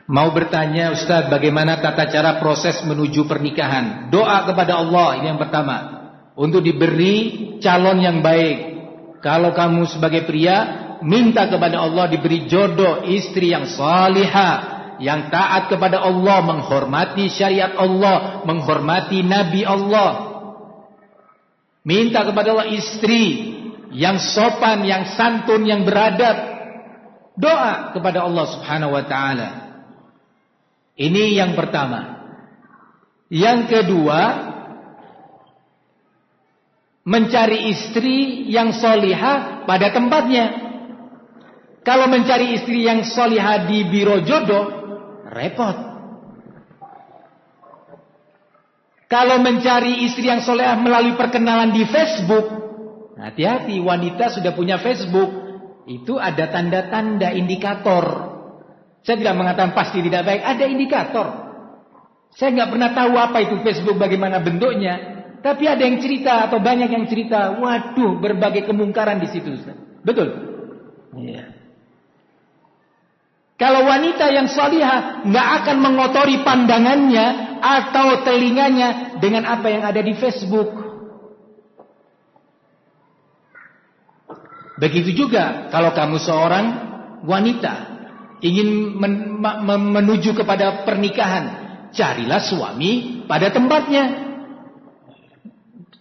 Mau bertanya Ustaz, bagaimana tata cara proses menuju pernikahan? Doa kepada Allah, ini yang pertama, untuk diberi calon yang baik. Kalau kamu sebagai pria, minta kepada Allah diberi jodoh istri yang salihah, yang taat kepada Allah, menghormati syariat Allah, menghormati Nabi Allah. Minta kepada Allah istri yang sopan, yang santun, yang beradab. Doa kepada Allah Subhanahu wa ta'ala. Ini yang pertama. Yang kedua, mencari istri yang solihah pada tempatnya. Kalau mencari istri yang solihah di biro jodoh, repot. Kalau mencari istri yang solihah melalui perkenalan di Facebook, hati-hati, wanita sudah punya Facebook, itu ada tanda-tanda indikator. Saya tidak mengatakan pasti tidak baik, ada indikator. Saya nggak pernah tahu apa itu Facebook, bagaimana bentuknya, tapi ada yang cerita atau banyak yang cerita. Waduh, berbagai kemungkaran di situ. Betul? Iya. Kalau wanita yang salihah nggak akan mengotori pandangannya atau telinganya dengan apa yang ada di Facebook. Begitu juga kalau kamu seorang wanita ingin menuju kepada pernikahan, carilah suami pada tempatnya.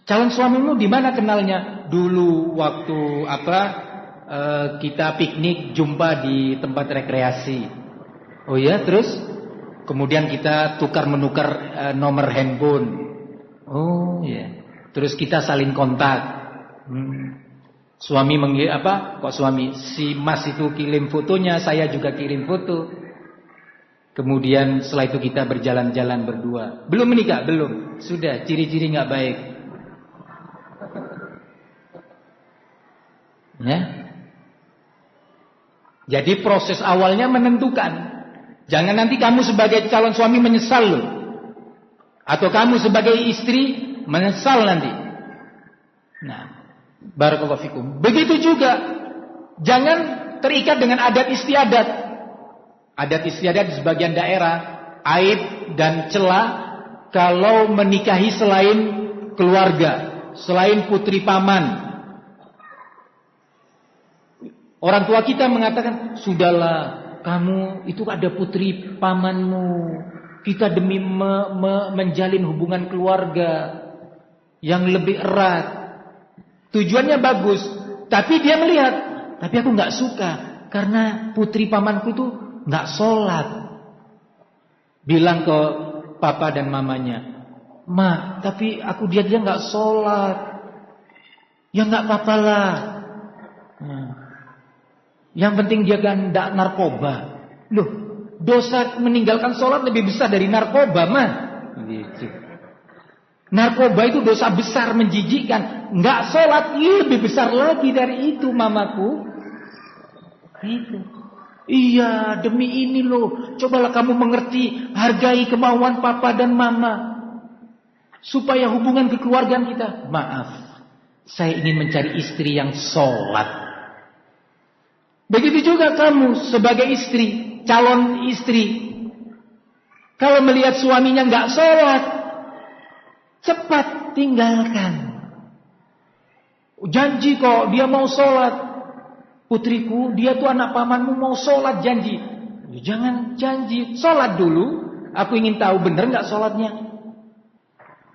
Calon suamimu di mana kenalnya? Dulu waktu kita piknik jumpa di tempat rekreasi. Oh ya, terus kemudian kita tukar menukar nomor handphone. Oh ya, terus kita saling kontak. Suami si Mas itu kirim fotonya, saya juga kirim foto. Kemudian setelah itu kita berjalan-jalan berdua. Belum menikah, belum. Sudah ciri-ciri nggak baik. Ya. Jadi proses awalnya menentukan. Jangan nanti kamu sebagai calon suami menyesal loh. Atau kamu sebagai istri menyesal nanti. Nah, barakallahu fikum. Begitu juga, jangan terikat dengan adat istiadat. Adat istiadat di sebagian daerah, aib dan celah kalau menikahi selain keluarga, selain putri paman. Orang tua kita mengatakan, sudahlah, kamu itu ada putri pamanmu. Kita demi menjalin hubungan keluarga yang lebih erat. Tujuannya bagus, tapi dia melihat, tapi aku nggak suka karena putri pamanku itu nggak sholat. Bilang ke papa dan mamanya, Ma, tapi aku dia nggak sholat. Ya nggak apa-apa lah. Yang penting dia kan tidak narkoba. Loh, dosa meninggalkan sholat lebih besar dari narkoba, mah. Narkoba itu dosa besar, menjijikkan. Nggak sholat lebih besar lagi dari itu, mamaku. Itu. Iya, demi ini loh. Cobalah kamu mengerti, hargai kemauan papa dan mama. Supaya hubungan kekeluargaan kita. Maaf, saya ingin mencari istri yang sholat. Begitu juga kamu sebagai istri, calon istri. Kalau melihat suaminya nggak sholat, cepat tinggalkan. Janji kok dia mau sholat. Putriku, dia tuh anak pamanmu mau sholat, janji. Jangan janji, sholat dulu. Aku ingin tahu benar nggak sholatnya.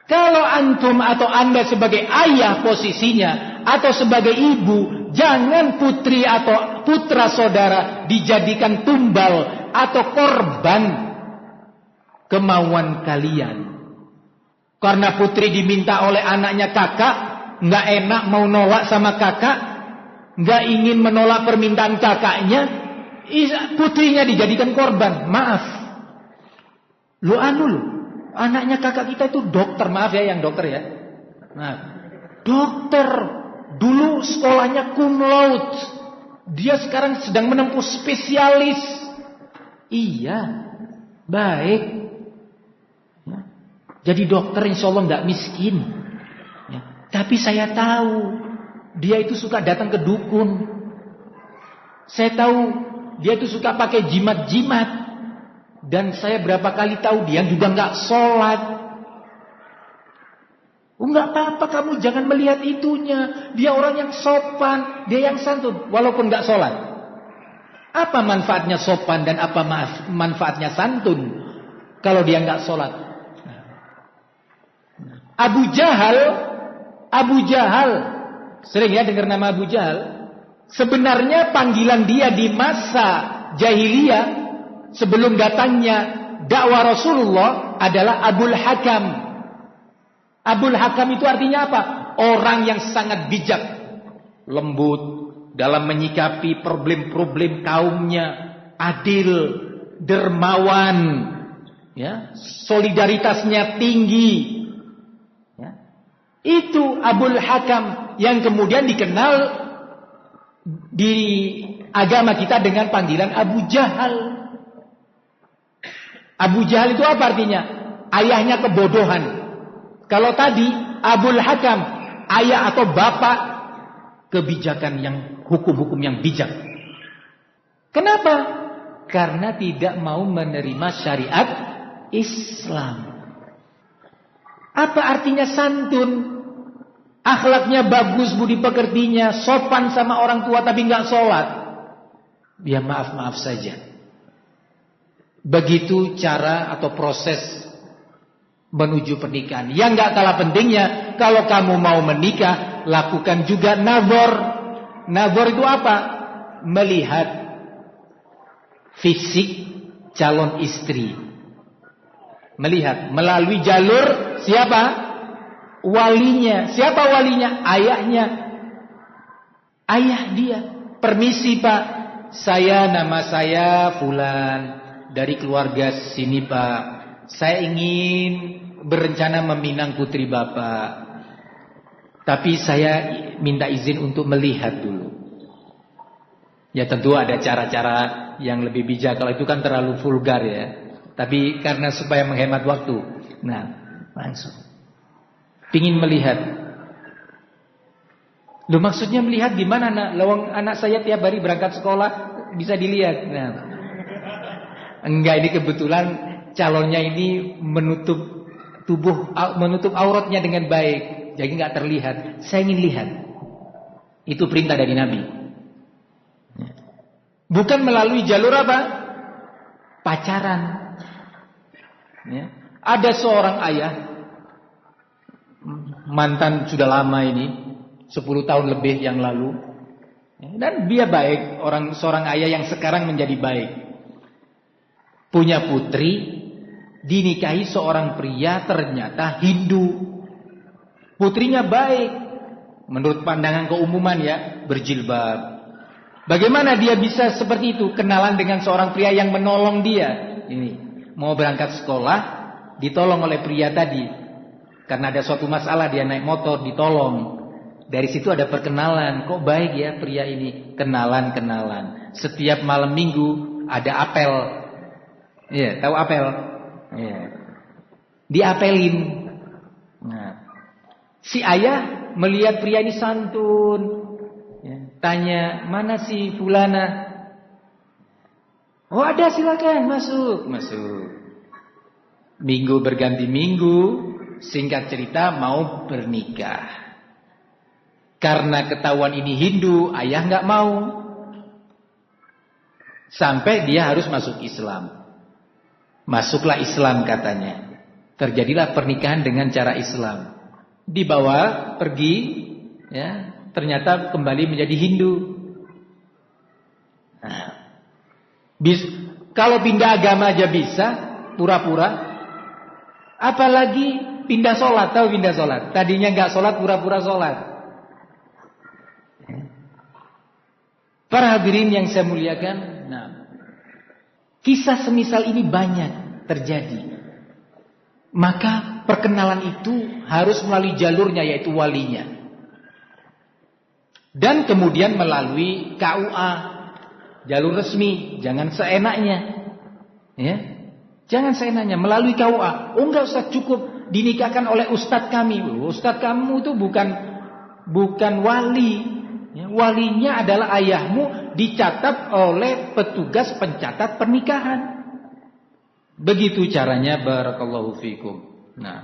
Kalau antum atau anda sebagai ayah posisinya atau sebagai ibu, jangan putri atau putra saudara dijadikan tumbal atau korban kemauan kalian. Karena putri diminta oleh anaknya kakak, nggak enak mau nolak sama kakak, nggak ingin menolak permintaan kakaknya, putrinya dijadikan korban. Maaf, lu anaknya kakak kita itu dokter, maaf ya yang dokter ya. Nah, dokter dulu sekolahnya cum laude, dia sekarang sedang menempuh spesialis. Iya, baik. Ya. Jadi dokter insya Allah nggak miskin. Ya. Tapi saya tahu dia itu suka datang ke dukun. Saya tahu dia itu suka pakai jimat-jimat. Dan saya berapa kali tahu dia juga nggak sholat. Nggak apa-apa, kamu jangan melihat itunya. Dia orang yang sopan, dia yang santun, walaupun nggak sholat. Apa manfaatnya sopan dan apa manfaatnya santun kalau dia nggak sholat? Abu Jahal, sering ya dengar nama Abu Jahal. Sebenarnya panggilan dia di masa jahiliyah sebelum datangnya dakwah Rasulullah adalah Abul Hakam. Abul Hakam itu artinya apa? Orang yang sangat bijak, lembut dalam menyikapi problem-problem kaumnya, adil, dermawan, ya, solidaritasnya tinggi. Ya. Itu Abul Hakam yang kemudian dikenal di agama kita dengan panggilan Abu Jahal. Abu Jahal itu apa artinya? Ayahnya kebodohan. Kalau tadi Abul Hakam, ayah atau bapak kebijakan yang hukum-hukum yang bijak. Kenapa? Karena tidak mau menerima syariat Islam. Apa artinya santun? Akhlaknya bagus, budi pekertinya, sopan sama orang tua tapi nggak sholat. Ya maaf-maaf saja. Begitu cara atau proses menuju pernikahan. Yang nggak kalah pentingnya, kalau kamu mau menikah, lakukan juga nazar. Nazar itu apa? Melihat fisik calon istri. Melihat melalui jalur siapa? Walinya. Siapa walinya? Ayahnya. Ayah dia. Permisi Pak, nama saya Fulan, dari keluarga sini Pak. Saya ingin berencana meminang putri Bapak. Tapi saya minta izin untuk melihat dulu. Ya tentu ada cara-cara yang lebih bijak. Kalau itu kan terlalu vulgar ya. Tapi karena supaya menghemat waktu. Nah, langsung. Pingin melihat. Loh maksudnya melihat gimana nak? Lawang anak saya tiap hari berangkat sekolah bisa dilihat. Nah, enggak, ini kebetulan calonnya ini menutup tubuh, menutup auratnya dengan baik, jadi nggak terlihat. Saya ingin lihat. Itu perintah dari Nabi. Bukan melalui jalur apa? Pacaran. Ya. Ada seorang ayah, mantan sudah lama ini, 10 tahun lebih yang lalu, dan dia baik, seorang ayah yang sekarang menjadi baik. Punya putri, dinikahi seorang pria ternyata Hindu. Putrinya baik, menurut pandangan keumuman ya, berjilbab. Bagaimana dia bisa seperti itu? Kenalan dengan seorang pria yang menolong dia. Ini mau berangkat sekolah, ditolong oleh pria tadi. Karena ada suatu masalah, dia naik motor, ditolong. Dari situ ada perkenalan. Kok baik ya pria ini? Kenalan. Setiap malam minggu ada apel. Iya, tahu apel? Iya. Diapelin. Nah, si ayah melihat pria ini santun. Ya, tanya, mana si fulana? Oh ada, silakan masuk. Minggu berganti minggu, singkat cerita mau bernikah. Karena ketahuan ini Hindu, ayah nggak mau. Sampai dia harus masuk Islam. Masuklah Islam katanya. Terjadilah pernikahan dengan cara Islam. Dibawa pergi, ya, ternyata kembali menjadi Hindu. Nah, kalau pindah agama aja bisa, pura-pura. Apalagi pindah sholat, tahu pindah sholat? Tadinya nggak sholat, pura-pura sholat. Para hadirin yang saya muliakan, nah, kisah semisal ini banyak terjadi. Maka perkenalan itu harus melalui jalurnya, yaitu walinya. Dan kemudian melalui KUA, jalur resmi, jangan seenaknya. Ya. Jangan seenaknya, melalui KUA. Oh enggak Ustaz, cukup dinikahkan oleh ustadz kami. Ustadz kamu itu bukan wali. Ya, walinya adalah ayahmu, dicatat oleh petugas pencatat pernikahan. Begitu caranya, barakallahu fikum. Nah.